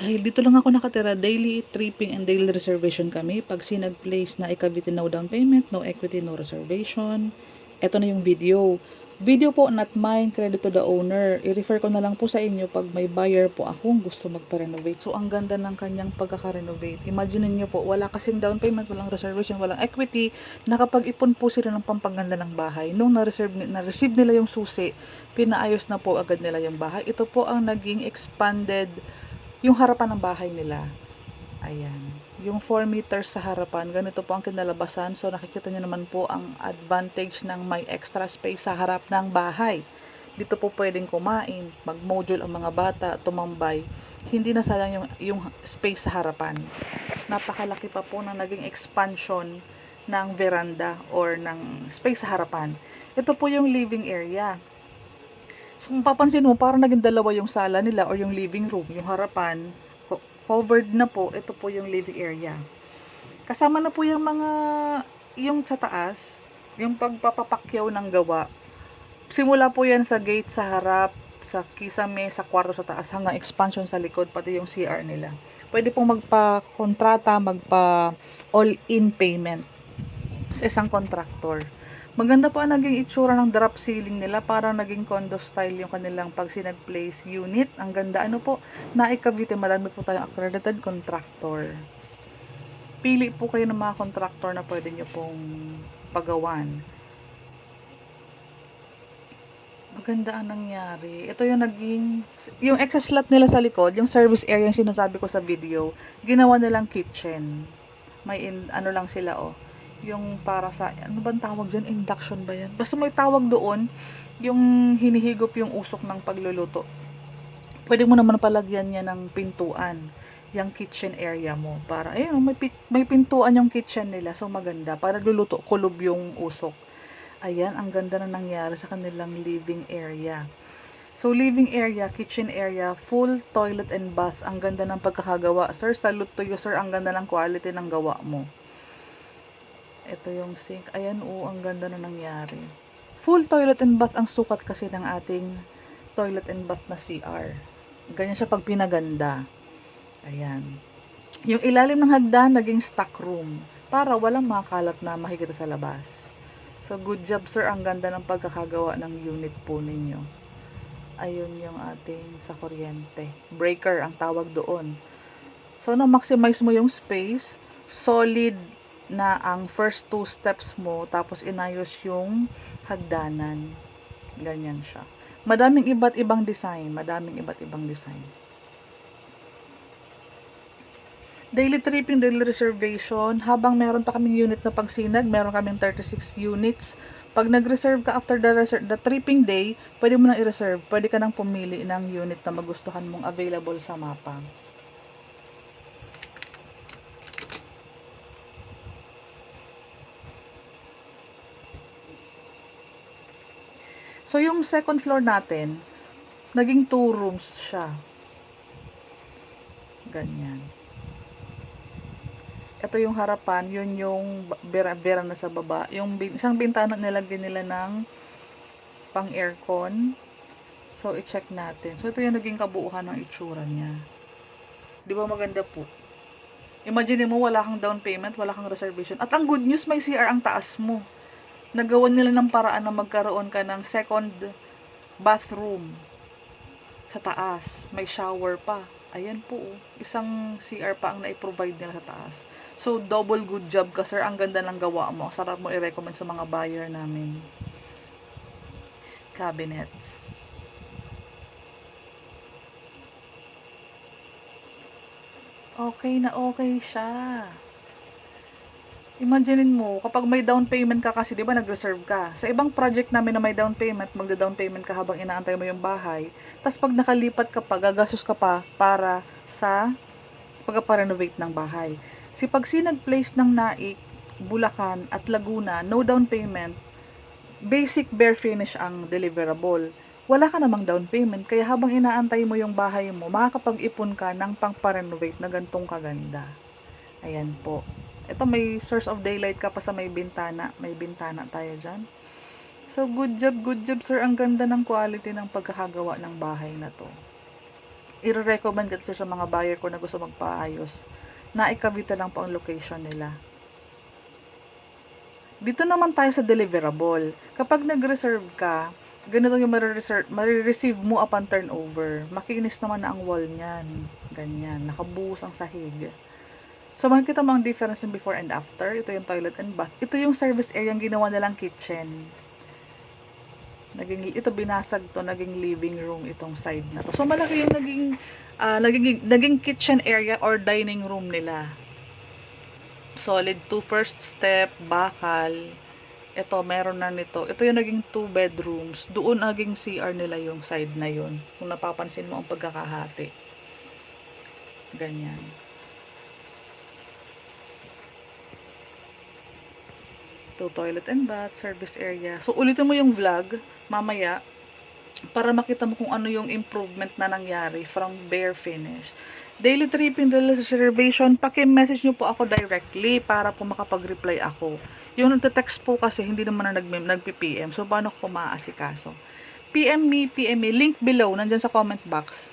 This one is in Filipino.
Dahil dito lang ako nakatira, daily tripping and daily reservation kami. Pag sinag-place na Cavite, no down payment, no equity, no reservation. Ito na yung video. Video po, not mine, credit to the owner. I-refer ko na lang po sa inyo pag may buyer po akong gusto magpa-renovate. So, ang ganda ng kanyang pagkaka-renovate. Imagine niyo po, wala kasing down payment, walang reservation, walang equity. Nakapag-ipon po sila ng pampaganda ng bahay. Nung na-receive nila yung susi, pinaayos na po agad nila yung bahay. Ito po ang naging expanded yung harapan ng bahay nila. Ayan. Yung 4 meters sa harapan, ganito po ang kinalabasan. So, nakikita nyo naman po ang advantage ng may extra space sa harap ng bahay. Dito po pwedeng kumain, mag-module ang mga bata, tumambay. Hindi na sayang yung space sa harapan. Napakalaki pa po ng naging expansion ng veranda or ng space sa harapan. Ito po yung living area. So, kung papansin mo, parang naging dalawa yung sala nila or yung living room, yung harapan, covered na po, ito po yung living area. Kasama na po yung mga, yung sa taas, yung pagpapapakyaw ng gawa. Simula po yan sa gate sa harap, sa kisame, sa kwarto sa taas, hanggang expansion sa likod, pati yung CR nila. Pwede pong magpa-kontrata, magpa-all-in payment sa isang contractor. Maganda po ang naging itsura ng drop ceiling nila, parang naging condo style yung kanilang pag sinag-place unit. Ang ganda, ano po, Cavite, madami po tayong accredited contractor. Pili po kayo ng mga contractor na pwede nyo pong pagawan. Maganda ang nangyari. Ito yung naging, yung excess lot nila sa likod, yung service area yung sinasabi ko sa video, ginawa nilang kitchen. May ano lang sila, oh, yung para sa, ano bang tawag dyan? Induction ba yan? Basta may tawag doon, yung hinihigop yung usok ng pagluluto. Pwede mo naman palagyan niya ng pintuan, yung kitchen area mo. Para, ayun, may pintuan yung kitchen nila. So, maganda. Para luluto, kulob yung usok. Ayan, ang ganda na nangyari sa kanilang living area. So, living area, kitchen area, full toilet and bath. Ang ganda ng pagkakagawa. Sir, salute to you, sir. Ang ganda ng quality ng gawa mo. Ito yung sink. Ayan, ang ganda na nangyari. Full toilet and bath ang sukat kasi ng ating toilet and bath na CR. Ganyan siya pag pinaganda. Ayan. Yung ilalim ng hagdan, naging stock room. Para walang makalat na makikita sa labas. So, good job, sir. Ang ganda ng pagkakagawa ng unit po ninyo. Ayun yung ating sa kuryente. Breaker ang tawag doon. So, na-maximize mo yung space. Solid na ang first 2 steps mo, tapos inayos yung hagdanan. Ganyan siya. Madaming iba't ibang design. Daily tripping, daily reservation. Habang meron pa kaming unit na pagsinag, meron kaming 36 units. Pag nag-reserve ka after the tripping day, pwede mo nang i-reserve. Pwede ka nang pumili ng unit na magustuhan mong available sa mapa. So, yung second floor natin, naging 2 rooms siya. Ganyan. Ito yung harapan, yun yung vera na sa baba. Yung isang bintana nilagyan nila ng pang aircon. So, i-check natin. So, ito yung naging kabuuhan ng itsura niya. Di ba maganda po? Imagine mo, wala kang down payment, wala kang reservation. At ang good news, may CR ang taas mo. Nagawan nila ng paraan na magkaroon ka ng second bathroom sa taas. May shower pa. Ayan po, isang CR pa ang na-provide nila sa taas. So, double good job ka, sir. Ang ganda ng gawa mo. Sarap mo i-recommend sa mga buyer namin. Cabinets. Okay na okay siya. Imaginein mo, kapag may down payment ka kasi, di ba, nag-reserve ka. Sa ibang project namin na may down payment, magda-down payment ka habang inaantay mo yung bahay. Tapos pag nakalipat ka pa, gagastos ka pa para sa pagpa-renovate ng bahay. Pag sinag-place ng Naik, Bulacan at Laguna, no down payment, basic bare finish ang deliverable. Wala ka namang down payment, kaya habang inaantay mo yung bahay mo, makakapag-ipon ka ng pang-renovate na gantong kaganda. Ayan po. Ito, may source of daylight ka pa sa may bintana. May bintana tayo dyan. So, good job, sir. Ang ganda ng quality ng pagkakagawa ng bahay na to. i-recommend kasi sa mga buyer ko na gusto magpaayos na Cavite lang po ang location nila. Dito naman tayo sa deliverable. Kapag nag-reserve ka, ganito yung marireceive mo upon turnover. Makinis naman na ang wall niyan. Ganyan. Nakabuhos ang sahig. So, makikita mo ang difference in before and after. Ito yung toilet and bath. Ito yung service area yung ginawa nilang kitchen. Ito binasag to, naging living room itong side na to. So, malaki yung naging kitchen area or dining room nila. Solid 2 first step, bakal. Ito, meron na nito. Ito yung naging 2 bedrooms. Doon naging CR nila yung side na yun. Kung napapansin mo ang pagkakahati. Ganyan. Ito, toilet and bath, service area. So, ulitin mo yung vlog mamaya para makita mo kung ano yung improvement na nangyari from bare finish. Daily tripping, daily reservation, paki-message nyo po ako directly para po makapag-reply ako. Yung nagte-text po kasi hindi naman na nagpi-PM. So, paano ko po maaasikaso? PM me, link below, nandyan sa comment box.